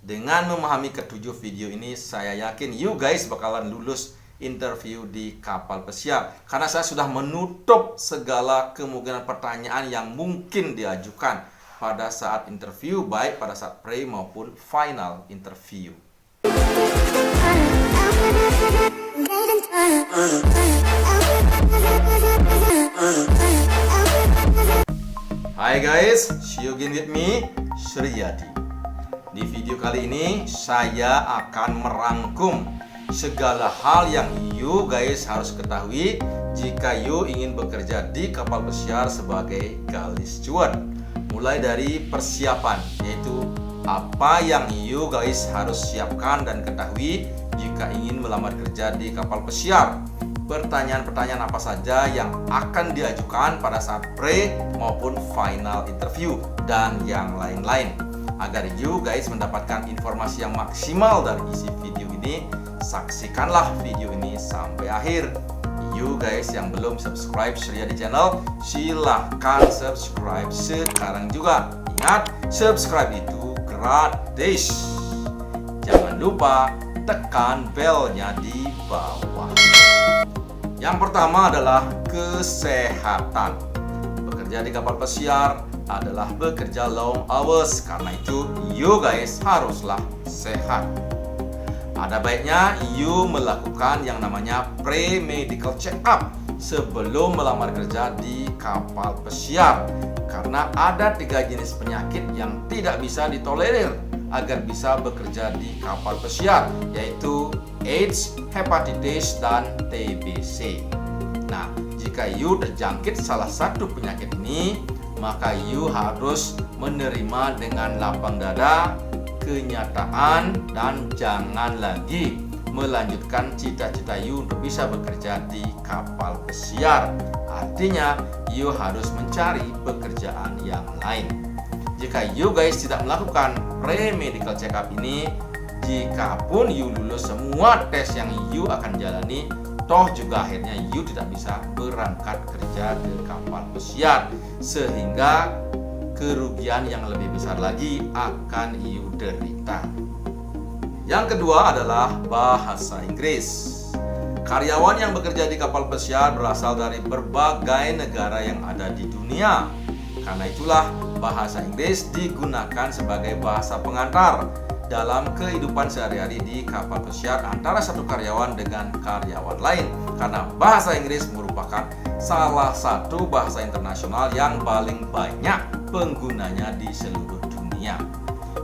Dengan memahami ketujuh video ini, saya yakin you guys bakalan lulus interview di kapal pesiar. Karena saya sudah menutup segala kemungkinan pertanyaan yang mungkin diajukan pada saat interview, baik pada saat pre maupun final interview. Hai guys, see you again with me, Sriyadi. Di video kali ini saya akan merangkum segala hal yang you guys harus ketahui jika you ingin bekerja di kapal pesiar sebagai galley steward. Mulai dari persiapan, yaitu apa yang you guys harus siapkan dan ketahui jika ingin melamar kerja di kapal pesiar. Pertanyaan-pertanyaan apa saja yang akan diajukan pada saat pre maupun final interview dan yang lain-lain. Agar you guys mendapatkan informasi yang maksimal dari isi video ini, saksikanlah video ini sampai akhir. You guys yang belum subscribe Sriyadi channel, silahkan subscribe sekarang juga. Ingat, subscribe itu gratis. Jangan lupa tekan belnya di bawah. Yang pertama adalah kesehatan. Bekerja di kapal pesiar adalah bekerja long hours, karena itu you guys haruslah sehat. Ada baiknya you melakukan yang namanya pre-medical check-up sebelum melamar kerja di kapal pesiar, karena ada 3 jenis penyakit yang tidak bisa ditolerir agar bisa bekerja di kapal pesiar, yaitu AIDS, hepatitis, dan TBC. Nah, jika you terjangkit salah satu penyakit ini, maka you harus menerima dengan lapang dada kenyataan dan jangan lagi melanjutkan cita-cita you untuk bisa bekerja di kapal pesiar. Artinya, you harus mencari pekerjaan yang lain. Jika you guys tidak melakukan pre-medical check-up ini, jikapun you lulus semua tes yang you akan jalani, toh juga akhirnya you tidak bisa berangkat kerja ke kapal pesiar, sehingga kerugian yang lebih besar lagi akan you derita. Yang kedua adalah bahasa Inggris. Karyawan yang bekerja di kapal pesiar berasal dari berbagai negara yang ada di dunia. Karena itulah bahasa Inggris digunakan sebagai bahasa pengantar dalam kehidupan sehari-hari di kapal pesiar antara satu karyawan dengan karyawan lain. Karena bahasa Inggris merupakan salah satu bahasa internasional yang paling banyak penggunanya di seluruh dunia.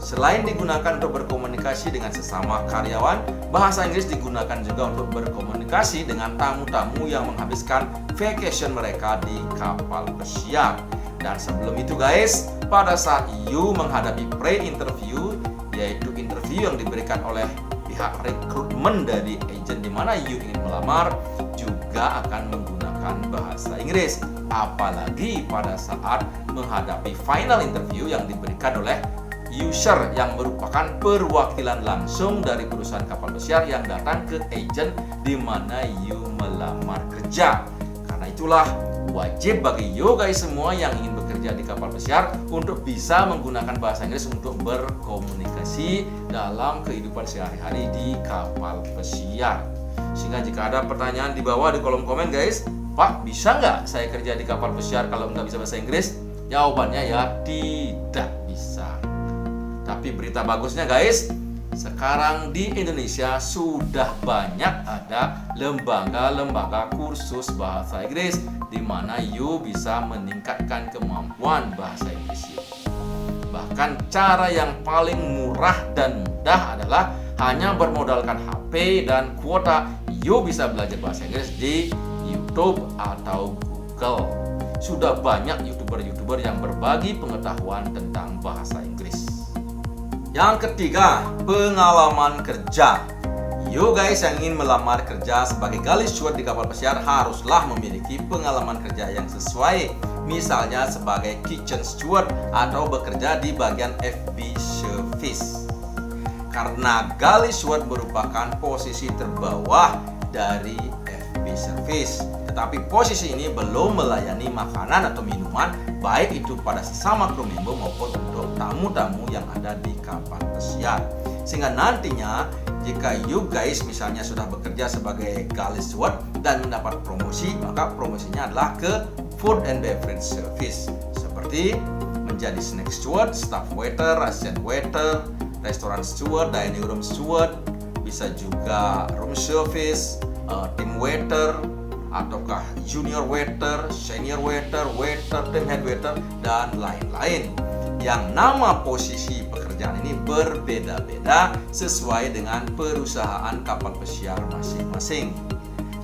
Selain digunakan untuk berkomunikasi dengan sesama karyawan, bahasa Inggris digunakan juga untuk berkomunikasi dengan tamu-tamu yang menghabiskan vacation mereka di kapal pesiar. Dan sebelum itu guys, pada saat you menghadapi pre-interview, yaitu interview yang diberikan oleh pihak rekrutmen dari agen di mana you ingin melamar, juga akan menggunakan bahasa Inggris. Apalagi pada saat menghadapi final interview yang diberikan oleh user yang merupakan perwakilan langsung dari perusahaan kapal pesiar yang datang ke agen di mana you melamar kerja. Karena itulah wajib bagi you guys semua yang ingin bekerja di kapal pesiar untuk bisa menggunakan bahasa Inggris untuk berkomunikasi dalam kehidupan sehari-hari di kapal pesiar. Sehingga jika ada pertanyaan di bawah di kolom komen guys, Pak, bisa nggak saya kerja di kapal pesiar kalau nggak bisa bahasa Inggris? Jawabannya ya tidak bisa. Tapi berita bagusnya guys, sekarang di Indonesia sudah banyak ada lembaga-lembaga kursus bahasa Inggris di mana you bisa meningkatkan kemampuan bahasa Inggris you. Bahkan cara yang paling murah dan mudah adalah hanya bermodalkan HP dan kuota, you bisa belajar bahasa Inggris di YouTube atau Google. Sudah banyak YouTuber-YouTuber yang berbagi pengetahuan tentang bahasa Inggris. Yang ketiga, pengalaman kerja. You guys yang ingin melamar kerja sebagai galley steward di kapal pesiar haruslah memiliki pengalaman kerja yang sesuai. Misalnya sebagai kitchen steward atau bekerja di bagian FB service. Karena galley steward merupakan posisi terbawah dari FB service. Tetapi posisi ini belum melayani makanan atau minuman, baik itu pada sesama kru member maupun untuk tamu-tamu yang ada di kapal pesiar. Sehingga nantinya jika you guys misalnya sudah bekerja sebagai galley steward dan mendapat promosi, maka promosinya adalah ke food and beverage service, seperti menjadi snack steward, staff waiter, assistant waiter, restoran steward, dining room steward, bisa juga room service, team waiter, ataukah junior waiter, senior waiter, waiter, team head waiter, dan lain-lain. Yang nama posisi pekerjaan ini berbeda-beda sesuai dengan perusahaan kapal pesiar masing-masing.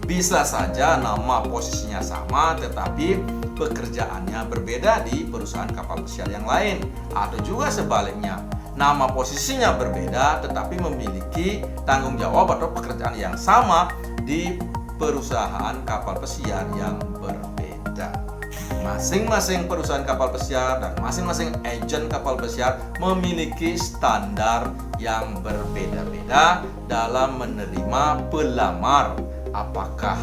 Bisa saja nama posisinya sama tetapi pekerjaannya berbeda di perusahaan kapal pesiar yang lain, atau juga sebaliknya, nama posisinya berbeda tetapi memiliki tanggung jawab atau pekerjaan yang sama di perusahaan kapal pesiar yang berbeda. Masing-masing perusahaan kapal pesiar dan masing-masing agen kapal pesiar memiliki standar yang berbeda-beda dalam menerima pelamar. Apakah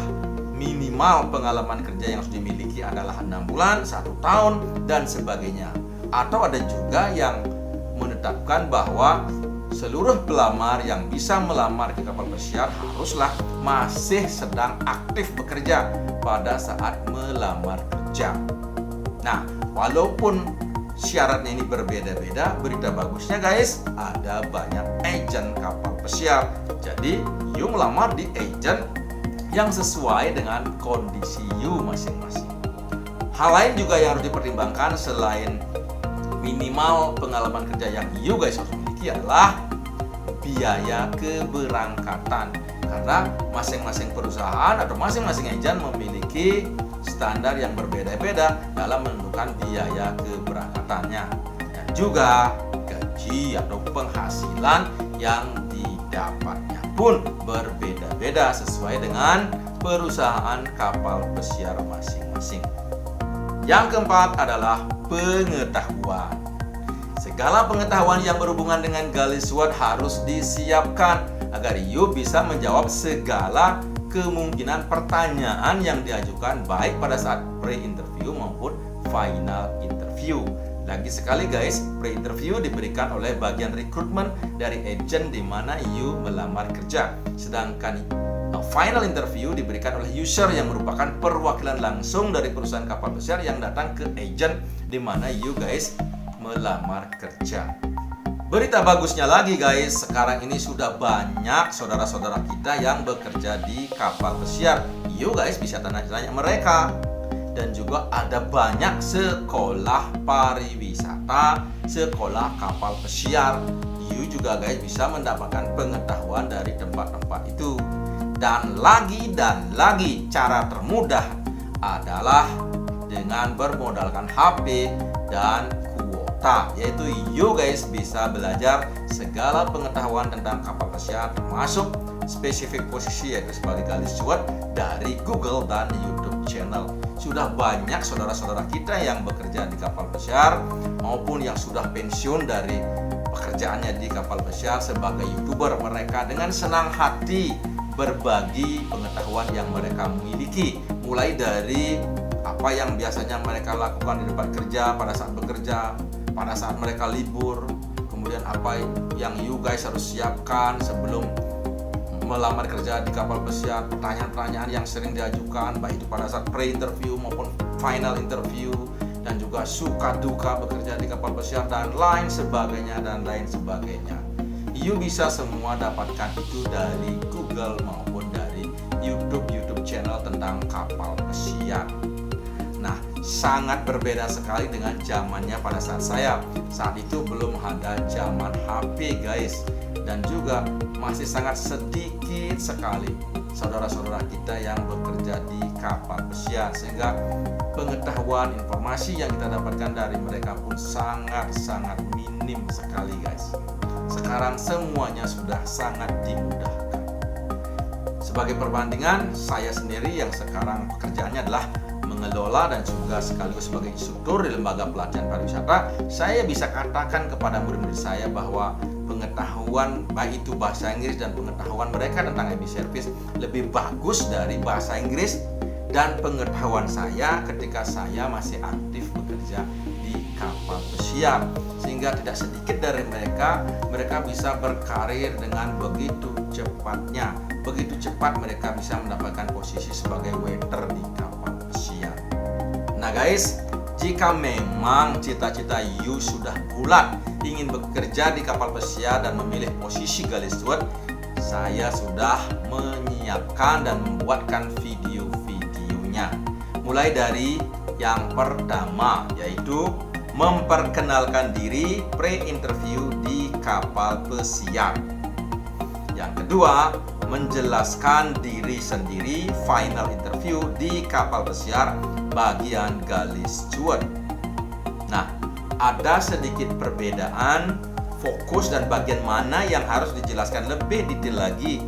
minimal pengalaman kerja yang harus dimiliki adalah 6 bulan, 1 tahun, dan sebagainya. Atau ada juga yang menetapkan bahwa seluruh pelamar yang bisa melamar ke kapal pesiar haruslah masih sedang aktif bekerja pada saat melamar kerja. Nah, walaupun syaratnya ini berbeda-beda, berita bagusnya guys, ada banyak agen kapal pesiar. Jadi, you melamar di agen yang sesuai dengan kondisi you masing-masing. Hal lain juga yang harus dipertimbangkan selain minimal pengalaman kerja yang you guys harus miliki adalah biaya keberangkatan, karena masing-masing perusahaan atau masing-masing agen memiliki standar yang berbeda-beda dalam menentukan biaya keberangkatannya, dan juga gaji atau penghasilan yang didapatnya pun berbeda-beda sesuai dengan perusahaan kapal pesiar masing-masing. Yang keempat adalah pengetahuan. Segala pengetahuan yang berhubungan dengan galley steward harus disiapkan agar you bisa menjawab segala kemungkinan pertanyaan yang diajukan baik pada saat pre-interview maupun final interview. Lagi sekali guys, pre-interview diberikan oleh bagian rekrutmen dari agen di mana you melamar kerja. Sedangkan final interview diberikan oleh user yang merupakan perwakilan langsung dari perusahaan kapal pesiar yang datang ke agen di mana you guys melamar kerja. Berita bagusnya lagi guys, sekarang ini sudah banyak saudara-saudara kita yang bekerja di kapal pesiar. You guys bisa tanya-tanya mereka. Dan juga ada banyak sekolah pariwisata, sekolah kapal pesiar. You juga guys bisa mendapatkan pengetahuan dari tempat-tempat itu. Dan lagi cara termudah adalah dengan bermodalkan HP dan kuota, yaitu you guys bisa belajar segala pengetahuan tentang kapal pesiar termasuk spesifik posisi yaitu sebagai galley steward dari Google dan YouTube channel. Sudah banyak saudara-saudara kita yang bekerja di kapal pesiar maupun yang sudah pensiun dari pekerjaannya di kapal pesiar sebagai YouTuber. Mereka dengan senang hati berbagi pengetahuan yang mereka miliki, mulai dari apa yang biasanya mereka lakukan di tempat kerja pada saat bekerja, pada saat mereka libur, kemudian apa yang you guys harus siapkan sebelum melamar kerja di kapal pesiar, pertanyaan-pertanyaan yang sering diajukan baik itu pada saat pre-interview maupun final interview, dan juga suka duka bekerja di kapal pesiar dan lain sebagainya. You bisa semua dapatkan itu dari Google maupun dari YouTube channel tentang kapal pesiar. Nah, sangat berbeda sekali dengan zamannya pada saat saya. Saat itu belum ada zaman HP guys, dan juga masih sangat sedikit sekali saudara-saudara kita yang bekerja di kapal pesiar, sehingga pengetahuan informasi yang kita dapatkan dari mereka pun sangat-sangat minim sekali guys. Sekarang semuanya sudah sangat dimudahkan. Sebagai perbandingan, saya sendiri yang sekarang pekerjaannya adalah mengelola dan juga sekaligus sebagai instruktur di lembaga pelatihan pariwisata, saya bisa katakan kepada murid-murid saya bahwa pengetahuan baik itu bahasa Inggris dan pengetahuan mereka tentang MB Service lebih bagus dari bahasa Inggris dan pengetahuan saya ketika saya masih aktif bekerja di kapal pesiar. pesiar, sehingga tidak sedikit dari mereka bisa berkarir dengan begitu cepatnya. Begitu cepat mereka bisa mendapatkan posisi sebagai waiter di kapal pesiar. Nah guys, jika memang cita-cita you sudah bulat ingin bekerja di kapal pesiar dan memilih posisi galley steward, saya sudah menyiapkan dan membuatkan video-videonya. Mulai dari yang pertama, yaitu memperkenalkan diri pre-interview di kapal pesiar. Yang kedua, menjelaskan diri sendiri final interview di kapal pesiar bagian galley steward. Nah, ada sedikit perbedaan fokus dan bagian mana yang harus dijelaskan lebih detail lagi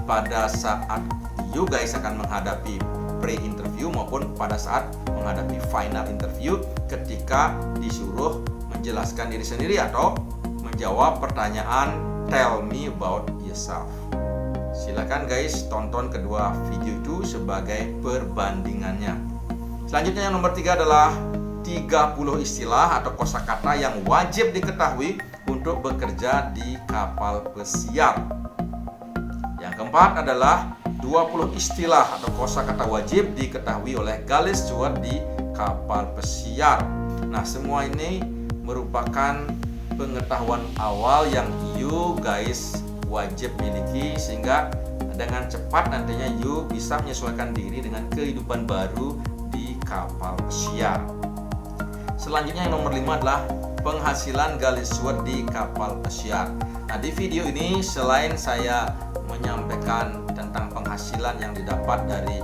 pada saat you guys akan menghadapi pre-interview maupun pada saat menghadapi final interview ketika disuruh menjelaskan diri sendiri atau menjawab pertanyaan tell me about yourself. Silakan guys tonton kedua video itu sebagai perbandingannya. Selanjutnya yang nomor 3 adalah 30 istilah atau kosakata yang wajib diketahui untuk bekerja di kapal pesiar. Yang keempat adalah 20 istilah atau kosakata wajib diketahui oleh galley steward di kapal pesiar. Nah, semua ini merupakan pengetahuan awal yang you guys wajib miliki sehingga dengan cepat nantinya you bisa menyesuaikan diri dengan kehidupan baru di kapal pesiar. Selanjutnya yang nomor 5 adalah penghasilan galley steward di kapal pesiar. Nah, di video ini selain saya menyampaikan tentang penghasilan yang didapat dari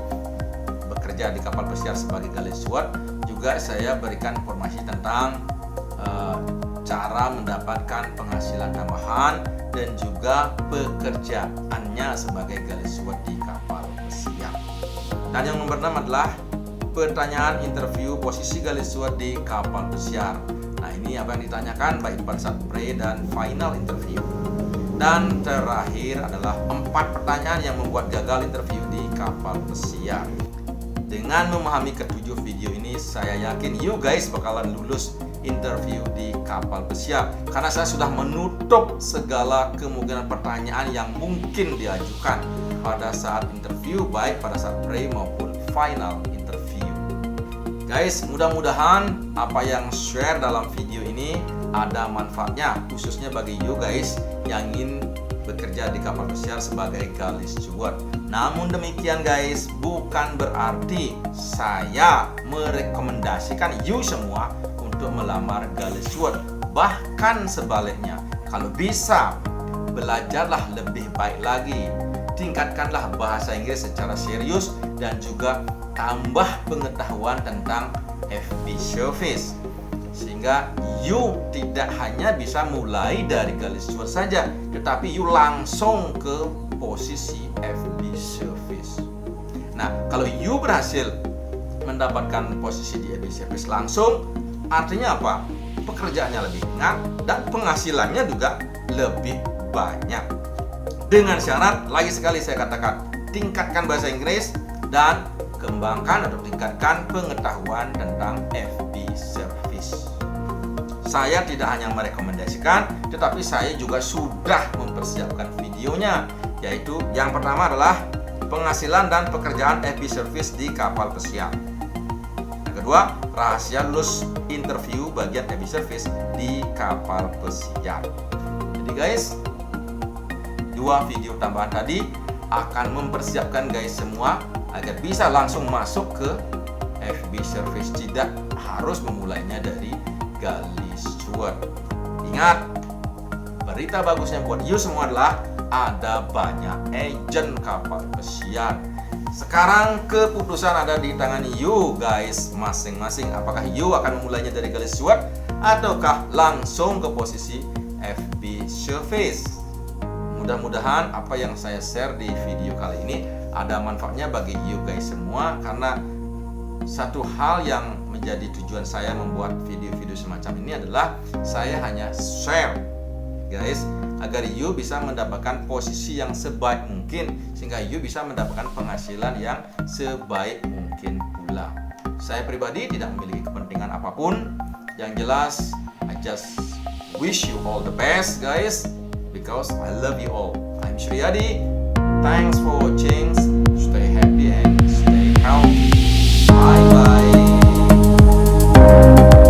bekerja di kapal pesiar sebagai galley steward, juga saya berikan informasi tentang cara mendapatkan penghasilan tambahan dan juga pekerjaannya sebagai galley steward di kapal pesiar. Dan yang nomor 6 adalah pertanyaan interview posisi galley steward di kapal pesiar. Nah, ini apa yang ditanyakan baik pada saat pre dan final interview. Dan terakhir adalah 4 pertanyaan yang membuat gagal interview di kapal pesiar. Dengan memahami ketujuh video ini, saya yakin you guys bakalan lulus interview di kapal pesiar karena saya sudah menutup segala kemungkinan pertanyaan yang mungkin diajukan pada saat interview, baik pada saat pre maupun final interview. Guys, mudah-mudahan apa yang share dalam video ini ada manfaatnya, khususnya bagi you guys yang ingin bekerja di kapal pesiar sebagai galley steward. Namun demikian guys, bukan berarti saya merekomendasikan you semua untuk melamar galley steward. Bahkan sebaliknya, kalau bisa belajarlah lebih baik lagi, tingkatkanlah bahasa Inggris secara serius dan juga tambah pengetahuan tentang FB service, sehingga you tidak hanya bisa mulai dari galley steward saja, tetapi you langsung ke posisi FB service. Nah, kalau you berhasil mendapatkan posisi di FB service langsung, artinya apa? Pekerjaannya lebih ringan dan penghasilannya juga lebih banyak. Dengan syarat, lagi sekali saya katakan, tingkatkan bahasa Inggris dan kembangkan atau tingkatkan pengetahuan tentang FB service. Saya tidak hanya merekomendasikan, tetapi saya juga sudah mempersiapkan videonya, yaitu yang pertama adalah penghasilan dan pekerjaan FB service di kapal pesiar. Yang kedua, rahasia lulus interview bagian FB service di kapal pesiar. Jadi guys, 2 video tambahan tadi akan mempersiapkan guys semua agar bisa langsung masuk ke FB service, tidak harus memulainya dari galley steward. Ingat, berita bagusnya buat you semua adalah ada banyak agent kapal pesiar. Sekarang keputusan ada di tangan you guys masing-masing. Apakah you akan memulainya dari galley steward ataukah langsung ke posisi FB service? Mudah-mudahan apa yang saya share di video kali ini ada manfaatnya bagi you guys semua, karena satu hal yang menjadi tujuan saya membuat video-video semacam ini adalah saya hanya share guys agar you bisa mendapatkan posisi yang sebaik mungkin, sehingga you bisa mendapatkan penghasilan yang sebaik mungkin pula. Saya pribadi tidak memiliki kepentingan apapun, yang jelas I just wish you all the best guys, because I love you all. I'm Suryadi. Thanks for watching.